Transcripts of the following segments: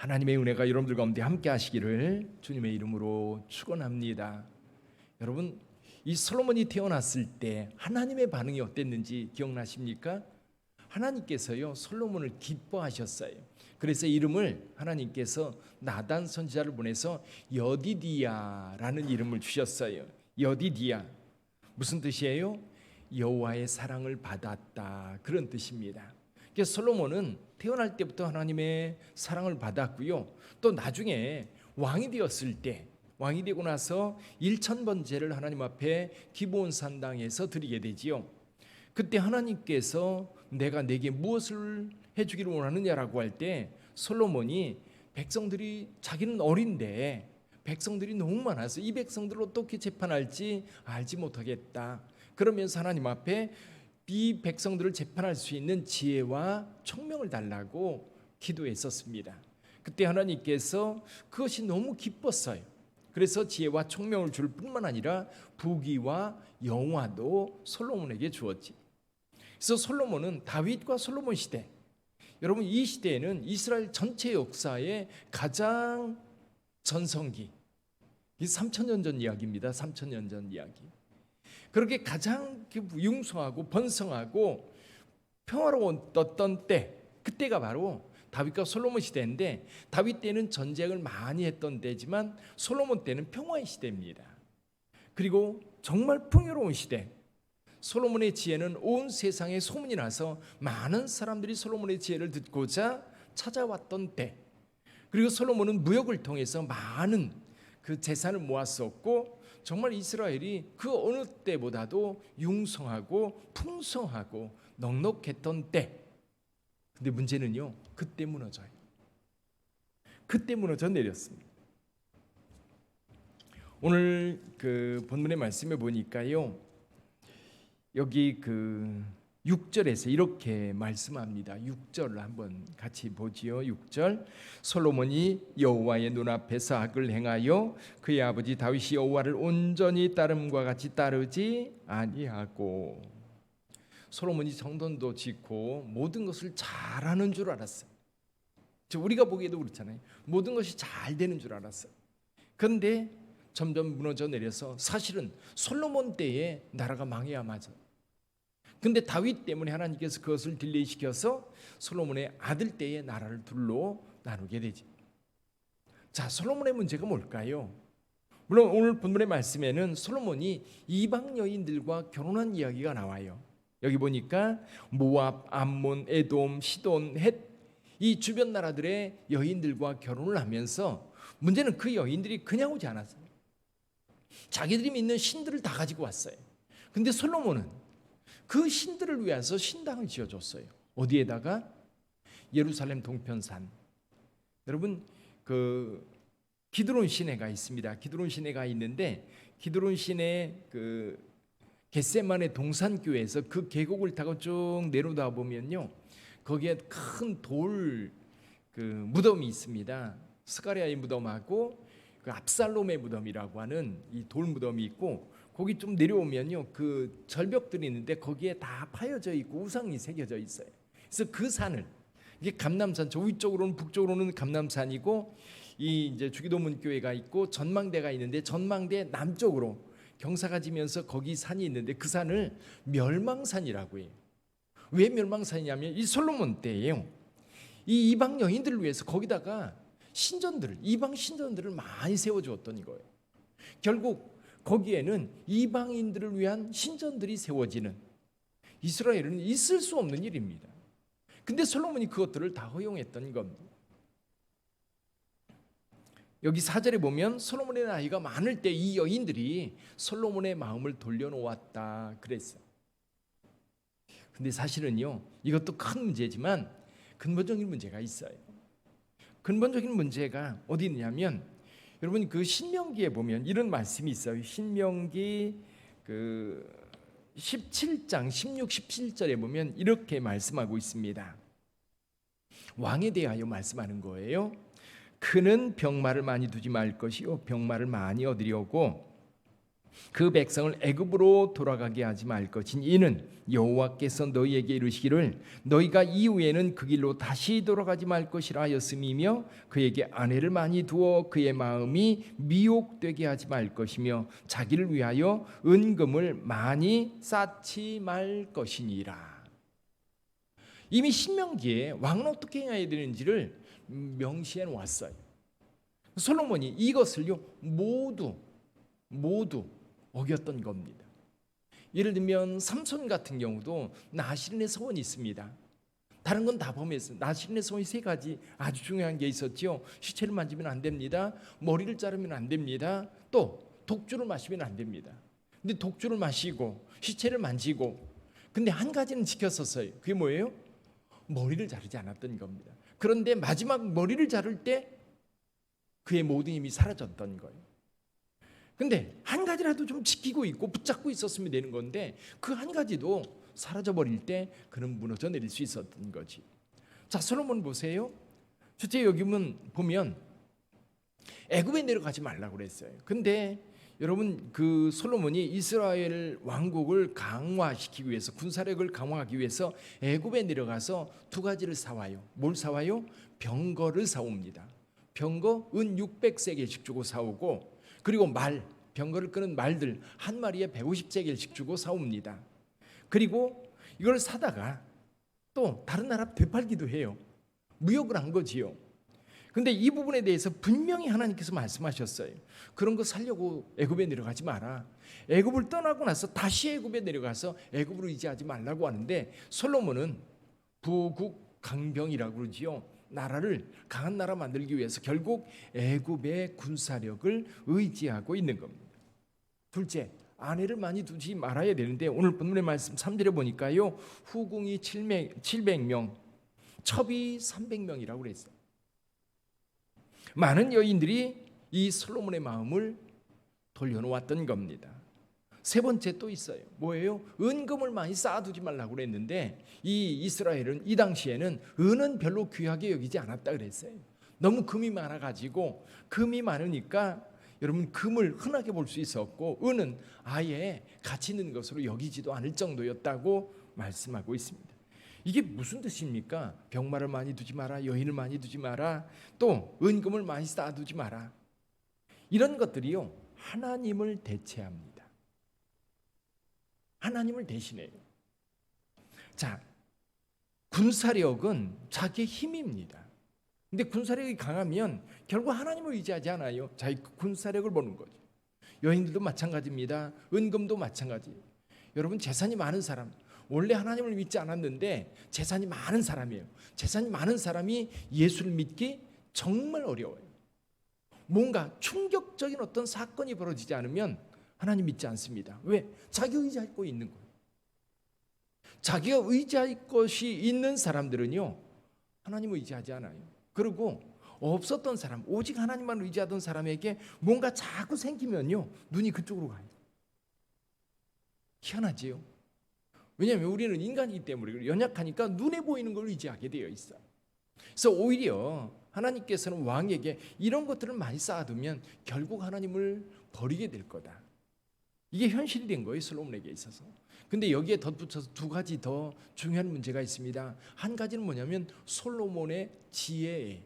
하나님의 은혜가 여러분들 가운데 함께 하시기를 주님의 이름으로 축원합니다. 여러분, 이 솔로몬이 태어났을 때 하나님의 반응이 어땠는지 기억나십니까? 하나님께서요 솔로몬을 기뻐하셨어요. 그래서 이름을 하나님께서 나단 선지자를 보내서 여디디야라는 이름을 주셨어요. 여디디야 무슨 뜻이에요? 여호와의 사랑을 받았다, 그런 뜻입니다. 그래서 솔로몬은 태어날 때부터 하나님의 사랑을 받았고요. 또 나중에 왕이 되었을 때, 왕이 되고 나서 1000번제를 하나님 앞에 기브온 산당에서 드리게 되지요. 그때 하나님께서 내가 내게 무엇을 해주기를 원하느냐라고 할 때 솔로몬이 백성들이, 자기는 어린데 백성들이 너무 많아서 이 백성들을 어떻게 재판할지 알지 못하겠다, 그러면서 하나님 앞에 이 백성들을 재판할 수 있는 지혜와 총명을 달라고 기도했었습니다. 그때 하나님께서 그것이 너무 기뻤어요. 그래서 지혜와 총명을 줄 뿐만 아니라 부귀와 영화도 솔로몬에게 주었지. 그래서 솔로몬은 다윗과 솔로몬 시대, 여러분 이 시대에는 이스라엘 전체 역사의 가장 전성기, 3000년 전 이야기입니다. 3000년 전 이야기. 그렇게 가장 융성하고 번성하고 평화로웠던 때, 그때가 바로 다윗과 솔로몬 시대인데, 다윗 때는 전쟁을 많이 했던 때지만 솔로몬 때는 평화의 시대입니다. 그리고 정말 풍요로운 시대. 솔로몬의 지혜는 온 세상에 소문이 나서 많은 사람들이 솔로몬의 지혜를 듣고자 찾아왔던 때, 그리고 솔로몬은 무역을 통해서 많은 그 재산을 모았었고, 정말 이스라엘이 그 어느 때보다도 융성하고 풍성하고 넉넉했던 때. 근데 문제는요, 그때 무너져요. 그때 무너져 내렸습니다. 오늘 그 본문의 말씀에 보니까요, 여기 그 6절에서 이렇게 말씀합니다. 6절을 한번 같이 보지요. 6절, 솔로몬이 여호와의 눈앞에서 악을 행하여 그의 아버지 다윗이 여호와를 온전히 따름과 같이 따르지 아니하고. 솔로몬이 성전도 짓고 모든 것을 잘하는 줄 알았어요. 우리가 보기에도 그렇잖아요. 모든 것이 잘 되는 줄 알았어요. 그런데 점점 무너져 내려서 사실은 솔로몬 때에 나라가 망해야 맞아. 근데 다윗 때문에 하나님께서 그것을 딜레이시켜서 솔로몬의 아들 때에 나라를 둘로 나누게 되지. 자, 솔로몬의 문제가 뭘까요? 물론 오늘 본문의 말씀에는 솔로몬이 이방 여인들과 결혼한 이야기가 나와요. 여기 보니까 모압, 암몬, 에돔, 시돈, 헷, 이 주변 나라들의 여인들과 결혼을 하면서, 문제는 그 여인들이 그냥 오지 않았어요. 자기들이 믿는 신들을 다 가지고 왔어요. 근데 솔로몬은 그 신들을 위해서 신당을 지어줬어요. 어디에다가? 예루살렘 동편산. 여러분 그 기드론 시내가 있습니다. 기드론 시내가 있는데, 기드론 시내 그 겟세만의 동산교회에서 그 계곡을 타고 쭉 내려다 보면요, 거기에 큰 돌 그 무덤이 있습니다. 스가랴의 무덤하고 그 압살롬의 무덤이라고 하는 이 돌 무덤이 있고, 거기 좀 내려오면요, 그 절벽들이 있는데 거기에 다 파여져 있고 우상이 새겨져 있어요. 그래서 그 산을, 이게 감람산, 저 위쪽으로는, 북쪽으로는 감람산이고, 이 이제 주기도문 교회가 있고 전망대가 있는데, 전망대 남쪽으로 경사가 지면서 거기 산이 있는데 그 산을 멸망산이라고 해요. 왜 멸망산이냐면 이 솔로몬 때예요. 이 이방 여인들을 위해서 거기다가 신전들을, 이방 신전들을 많이 세워주었던 거예요. 결국 거기에는 이방인들을 위한 신전들이 세워지는, 이스라엘은 있을 수 없는 일입니다. 근데 솔로몬이 그것들을 다 허용했던 겁니다. 여기 4절에 보면 솔로몬의 나이가 많을 때 이 여인들이 솔로몬의 마음을 돌려놓았다 그랬어요. 근데 사실은요, 이것도 큰 문제지만 근본적인 문제가 있어요. 근본적인 문제가 어디 있냐면, 여러분 그 신명기에 보면 이런 말씀이 있어요. 신명기 그 17장 16, 17절에 보면 이렇게 말씀하고 있습니다. 왕에 대하여 말씀하는 거예요. 그는 병마를 많이 두지 말 것이요 병마를 많이 얻으려고 그 백성을 애굽으로 돌아가게 하지 말 것이니 이는 여호와께서 너희에게 이르시기를 너희가 이후에는 그 길로 다시 돌아가지 말 것이라 하였음이며 그에게 아내를 많이 두어 그의 마음이 미혹되게 하지 말 것이며 자기를 위하여 은금을 많이 쌓지 말 것이니라. 이미 신명기에 왕은 어떻게 해야 되는지를 명시해 놓았어요. 솔로몬이 이것을요 모두 어겼던 겁니다. 예를 들면 삼손 같은 경우도 나실인의 서원이 있습니다. 다른 건 다 범했어요. 나실인의 서원이 세 가지 아주 중요한 게 있었죠. 시체를 만지면 안 됩니다. 머리를 자르면 안 됩니다. 또 독주를 마시면 안 됩니다. 근데 독주를 마시고 시체를 만지고 근데 한 가지는 지켰었어요. 그게 뭐예요? 머리를 자르지 않았던 겁니다. 그런데 마지막 머리를 자를 때 그의 모든 힘이 사라졌던 거예요. 근데 한 가지라도 좀 지키고 있고 붙잡고 있었으면 되는 건데 그 한 가지도 사라져 버릴 때 그는 무너져 내릴 수 있었던 거지. 자, 솔로몬 보세요. 첫째 여기 보면 애굽에 내려가지 말라고 그랬어요. 근데 여러분 그 솔로몬이 이스라엘 왕국을 강화시키기 위해서 군사력을 강화하기 위해서 애굽에 내려가서 두 가지를 사와요. 뭘 사와요? 병거를 사옵니다. 병거 은 600세겔씩 주고 사오고 그리고 병거를 끄는 말들 한 마리에 150세겔씩 주고 사옵니다. 그리고 이걸 사다가 또 다른 나라 되팔기도 해요. 무역을 한 거지요. 근데 이 부분에 대해서 분명히 하나님께서 말씀하셨어요. 그런 거 살려고 애굽에 내려가지 마라. 애굽을 떠나고 나서 다시 애굽에 내려가서 애굽으로 의지하지 말라고 하는데 솔로몬은 부국 강병이라고 그러지요. 나라를 강한 나라 만들기 위해서 결국 애굽의 군사력을 의지하고 있는 겁니다. 둘째, 아내를 많이 두지 말아야 되는데 오늘 본문의 말씀 3절에 보니까요. 후궁이 700명, 첩이 300명이라고 그랬어요. 많은 여인들이 이 솔로몬의 마음을 돌려놓았던 겁니다. 세 번째 또 있어요. 뭐예요? 은금을 많이 쌓아두지 말라고 그랬는데 이 이스라엘은 이 당시에는 은은 별로 귀하게 여기지 않았다 그랬어요. 너무 금이 많아가지고 금이 많으니까 여러분 금을 흔하게 볼 수 있었고 은은 아예 가치 있는 것으로 여기지도 않을 정도였다고 말씀하고 있습니다. 이게 무슨 뜻입니까? 병마를 많이 두지 마라, 여인을 많이 두지 마라, 또 은금을 많이 쌓아두지 마라. 이런 것들이요 하나님을 대체합니다. 하나님을 대신해요. 자, 군사력은 자기의 힘입니다. 근데 군사력이 강하면 결국 하나님을 의지하지 않아요. 자기 군사력을 보는 거죠. 여인들도 마찬가지입니다. 은금도 마찬가지. 여러분 재산이 많은 사람, 원래 하나님을 믿지 않았는데 재산이 많은 사람이에요. 재산이 많은 사람이 예수를 믿기 정말 어려워요. 뭔가 충격적인 어떤 사건이 벌어지지 않으면 하나님 믿지 않습니다. 왜? 자기가 의지하고 있는 거예요. 자기가 의지할 것이 있는 사람들은요 하나님을 의지하지 않아요. 그리고 없었던 사람, 오직 하나님만 의지하던 사람에게 뭔가 자꾸 생기면요 눈이 그쪽으로 가요. 희한하지요. 왜냐하면 우리는 인간이기 때문에 연약하니까 눈에 보이는 걸 의지하게 되어 있어요. 그래서 오히려 하나님께서는 왕에게 이런 것들을 많이 쌓아두면 결국 하나님을 버리게 될 거다. 이게 현실이 된 거예요, 솔로몬에게 있어서. 근데 여기에 덧붙여서 두 가지 더 중요한 문제가 있습니다. 한 가지는 뭐냐면 솔로몬의 지혜예요.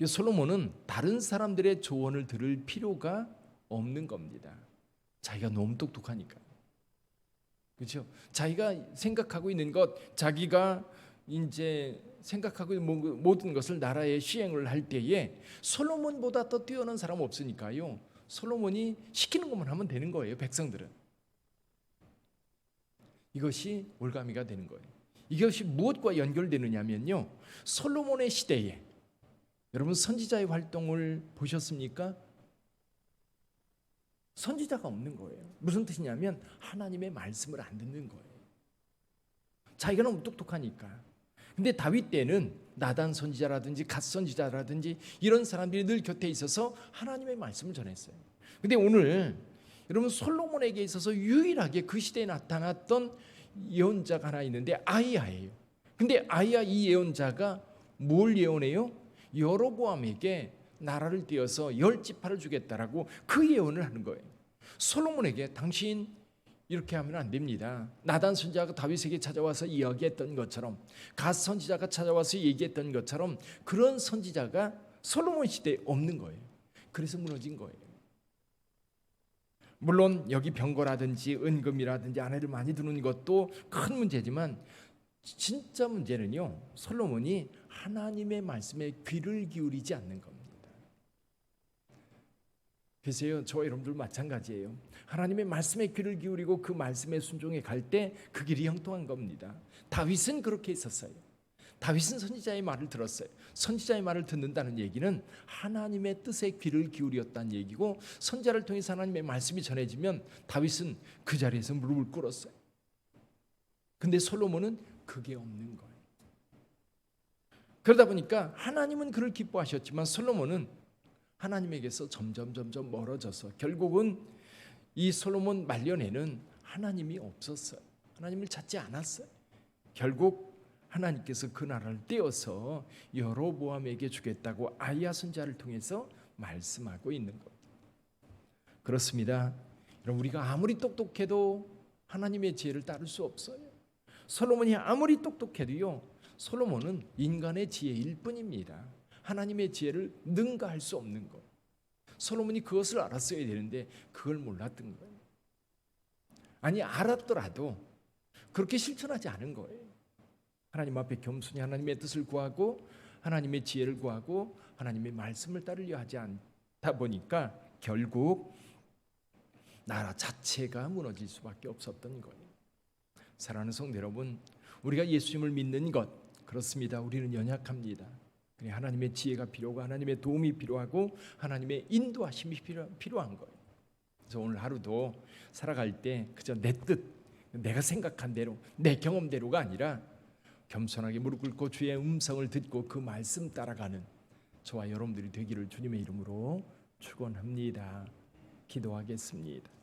솔로몬은 다른 사람들의 조언을 들을 필요가 없는 겁니다. 자기가 너무 똑똑하니까. 그렇죠? 자기가 생각하고 있는 것, 자기가 이제 생각하고 있는 모든 것을 나라에 시행을 할 때에 솔로몬보다 더 뛰어난 사람 없으니까요. 솔로몬이 시키는 것만 하면 되는 거예요, 백성들은. 이것이 올가미가 되는 거예요. 이것이 무엇과 연결되느냐면요. 솔로몬의 시대에 여러분 선지자의 활동을 보셨습니까? 선지자가 없는 거예요. 무슨 뜻이냐면 하나님의 말씀을 안 듣는 거예요. 자기가 너무 똑똑하니까. 근데 다윗 때는 나단 선지자라든지 갓 선지자라든지 이런 사람들이 늘 곁에 있어서 하나님의 말씀을 전했어요. 근데 오늘 여러분 솔로몬에게 있어서 유일하게 그 시대에 나타났던 예언자가 하나 있는데 아이야예요. 근데 아이야 이 예언자가 뭘 예언해요? 여로보암에게 나라를 떼어서 10지파를 주겠다라고 그 예언을 하는 거예요. 솔로몬에게 당신 이렇게 하면 안 됩니다. 나단 선지자가 다윗에게 찾아와서 이야기했던 것처럼, 갓 선지자가 찾아와서 얘기했던 것처럼 그런 선지자가 솔로몬 시대에 없는 거예요. 그래서 무너진 거예요. 물론 여기 병거라든지 은금이라든지 아내를 많이 두는 것도 큰 문제지만 진짜 문제는요, 솔로몬이 하나님의 말씀에 귀를 기울이지 않는 겁니다. 그래서요, 저와 여러분들 마찬가지예요. 하나님의 말씀에 귀를 기울이고 그 말씀에 순종해 갈 때 그 길이 형통한 겁니다. 다윗은 그렇게 했었어요. 다윗은 선지자의 말을 들었어요. 선지자의 말을 듣는다는 얘기는 하나님의 뜻에 귀를 기울였다는 얘기고, 선지자를 통해서 하나님의 말씀이 전해지면 다윗은 그 자리에서 무릎을 꿇었어요. 근데 솔로몬은 그게 없는 거예요. 그러다 보니까 하나님은 그를 기뻐하셨지만 솔로몬은 하나님에게서 점점 멀어져서 결국은 이 솔로몬 말년에는 하나님이 없었어요. 하나님을 찾지 않았어요. 결국 하나님께서 그 나라를 떼어서 여로보암에게 주겠다고 아히야 선지자를 통해서 말씀하고 있는 겁니다. 그렇습니다. 여러분, 우리가 아무리 똑똑해도 하나님의 지혜를 따를 수 없어요. 솔로몬이 아무리 똑똑해도요, 솔로몬은 인간의 지혜일 뿐입니다. 하나님의 지혜를 능가할 수 없는 것. 솔로몬이 그것을 알았어야 되는데 그걸 몰랐던 거예요. 아니, 알았더라도 그렇게 실천하지 않은 거예요. 하나님 앞에 겸손히 하나님의 뜻을 구하고 하나님의 지혜를 구하고 하나님의 말씀을 따르려 하지 않다 보니까 결국 나라 자체가 무너질 수밖에 없었던 거예요. 사랑하는 성도 여러분, 우리가 예수님을 믿는 것, 그렇습니다. 우리는 연약합니다. 하나님의 지혜가 필요하고 하나님의 도움이 필요하고 하나님의 인도하심이 필요한 거예요. 그래서 오늘 하루도 살아갈 때 그저 내 뜻, 내가 생각한 대로, 내 경험대로가 아니라 겸손하게 무릎 꿇고 주의 음성을 듣고 그 말씀 따라가는 저와 여러분들이 되기를 주님의 이름으로 축원합니다. 기도하겠습니다.